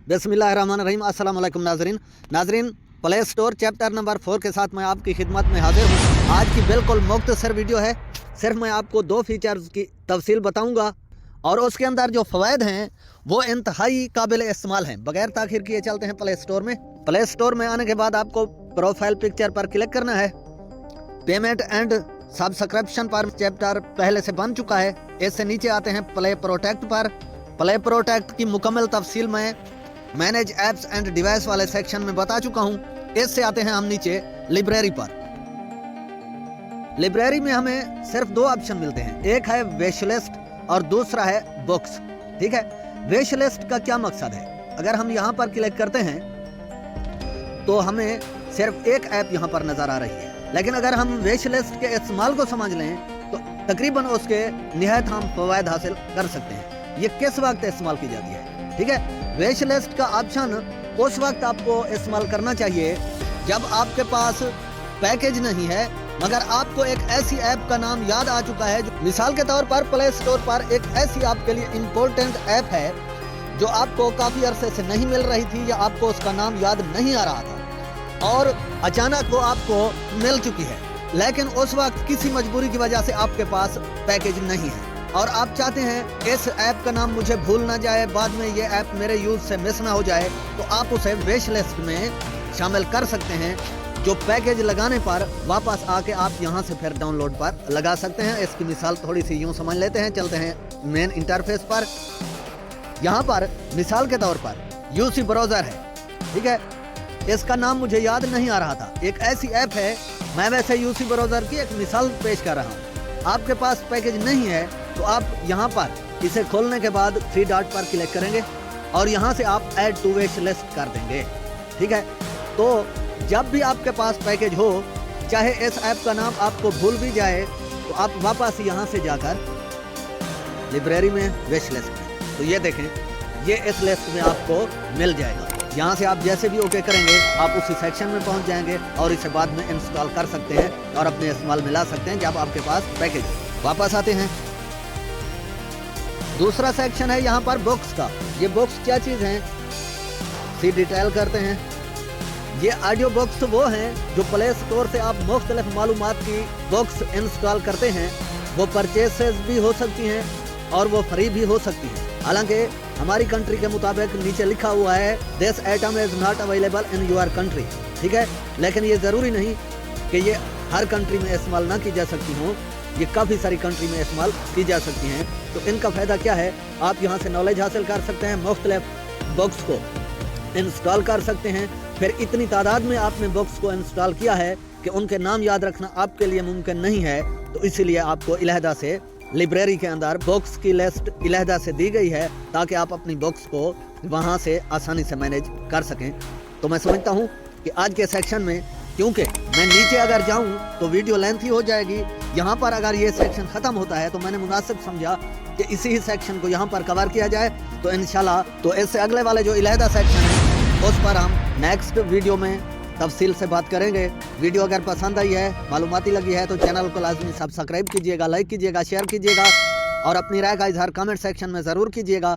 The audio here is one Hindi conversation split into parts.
बिस्मिल्लाहिर्रहमानिर्रहीम। अस्सलाम वालेकुम नाजरीन, प्ले स्टोर चैप्टर नंबर 4 के साथ मैं आपकी खिदमत में हाजिर हूँ। आज की बिल्कुल मुख्तसर वीडियो है। सिर्फ मैं आपको 2 फीचर्स की तफसील बताऊँगा और उसके अंदर जो फ़वाइद हैं वो इंतहाई काबिल इस्तेमाल हैं। बगैर ताखिर किए चलते हैं प्ले स्टोर में। प्ले स्टोर में आने के बाद आपको प्रोफाइल पिक्चर पर क्लिक करना है। पेमेंट एंड सब्सक्रिप्शन पर चैप्टर पहले से बन चुका है। इससे नीचे आते हैं प्ले प्रोटेक्ट पर। प्ले प्रोटेक्ट की मुकम्मल तफसील मैं मैनेज ऐप्स एंड डिवाइस वाले सेक्शन में बता चुका हूं। इससे आते हैं हम नीचे लाइब्रेरी पर। लाइब्रेरी में हमें सिर्फ 2 ऑप्शन मिलते हैं, एक है विश लिस्ट और दूसरा है बुक्स। ठीक है, विश लिस्ट का क्या मकसद है? अगर हम यहां पर क्लिक करते हैं तो हमें सिर्फ एक ऐप यहां पर नजर आ रही है, लेकिन अगर हम विश लिस्ट के इस्तेमाल को समझ लें तो तकरीबन उसके निहायत हम फवायद हासिल कर सकते हैं। ये किस वक्त इस्तेमाल की जाती है? ठीक है, विश लिस्ट का ऑप्शन उस वक्त आपको इस्तेमाल करना चाहिए जब आपके पास पैकेज नहीं है, मगर आपको एक ऐसी ऐप का नाम याद आ चुका है जो मिसाल के तौर पर प्ले स्टोर पर एक ऐसी आपके लिए इम्पोर्टेंट ऐप है जो आपको काफ़ी अरसे से नहीं मिल रही थी या आपको उसका नाम याद नहीं आ रहा था और अचानक वो आपको मिल चुकी है, लेकिन उस वक्त किसी मजबूरी की वजह से आपके पास पैकेज नहीं है और आप चाहते हैं इस ऐप का नाम मुझे भूल ना जाए, बाद में ये ऐप मेरे यूज से मिस ना हो जाए, तो आप उसे विश लिस्ट में शामिल कर सकते हैं, जो पैकेज लगाने पर वापस आके आप यहां से फिर डाउनलोड पर लगा सकते हैं। इसकी मिसाल थोड़ी सी यूं समझ लेते हैं। चलते हैं मेन इंटरफेस पर। यहां पर मिसाल के तौर पर यूसी ब्राउजर है। ठीक है, इसका नाम मुझे याद नहीं आ रहा था। एक ऐसी ऐप है, मैं वैसे यूसी ब्राउजर की एक मिसाल पेश कर रहा हूँ। आपके पास पैकेज नहीं है तो आप यहाँ पर इसे खोलने के बाद 3 डॉट पर क्लिक करेंगे और यहाँ से आप ऐड टू विश लिस्ट कर देंगे। ठीक है, तो जब भी आपके पास पैकेज हो, चाहे इस ऐप का नाम आपको भूल भी जाए, तो आप वापस यहाँ से जाकर लाइब्रेरी में विश लिस्ट में, तो ये देखें, ये इस लिस्ट में आपको मिल जाएगा। यहाँ से आप जैसे भी ओके करेंगे आप उसी सेक्शन में पहुँच जाएंगे और इसे बाद में इंस्टॉल कर सकते हैं और अपने इस्तेमाल में ला सकते हैं जब आपके पास पैकेज हो। वापस आते हैं, दूसरा सेक्शन है यहाँ पर बुक्स का। ये बुक्स क्या चीज़ हैं, सी डिटेल करते हैं। ये ऑडियो बुक्स वो हैं जो प्ले स्टोर से आप मुख्तलिफ मालूमात की बुक्स इंस्टॉल करते हैं। वो परचेसेस भी हो सकती हैं और वो फ्री भी हो सकती हैं। हालांकि हमारी कंट्री के मुताबिक नीचे लिखा हुआ है this item is not available in your country. ठीक है, लेकिन ये ज़रूरी नहीं कि ये हर कंट्री में इस्तेमाल ना की जा सकती हों, ये काफ़ी सारी कंट्री में इस्तेमाल की जा सकती हैं। तो इनका फ़ायदा क्या है, आप यहाँ से नॉलेज हासिल कर सकते हैं, मुख्तलिफ बुक्स को इंस्टॉल कर सकते हैं। फिर इतनी तादाद में आपने बुक्स को इंस्टॉल किया है कि उनके नाम याद रखना आपके लिए मुमकिन नहीं है, तो इसीलिए आपको इलाहदा से लाइब्रेरी के अंदर बुक्स की लिस्ट इलाहदा से दी गई है ताकि आप अपनी बुक्स को वहाँ से आसानी से मैनेज कर सकें। तो मैं समझता हूँ कि आज के सेक्शन में, क्योंकि मैं नीचे अगर जाऊं तो वीडियो लेंथी हो जाएगी, यहाँ पर अगर ये सेक्शन ख़त्म होता है तो मैंने मुनासिब समझा कि इसी ही सेक्शन को यहाँ पर कवर किया जाए। तो इंशाल्लाह तो इससे अगले वाले जो इलाहदा सेक्शन है उस पर हम नेक्स्ट वीडियो में तफसील से बात करेंगे। वीडियो अगर पसंद आई है, मालूमाती लगी है, तो चैनल को लाजमी सब्सक्राइब कीजिएगा, लाइक कीजिएगा, शेयर कीजिएगा और अपनी राय का इजहार कमेंट सेक्शन में ज़रूर कीजिएगा।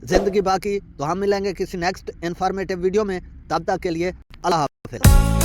ज़िंदगी बाकी, तो हम मिलेंगे किसी नेक्स्ट इन्फॉर्मेटिव वीडियो में। तब तक के लिए अल्लाह हाफ़िज़।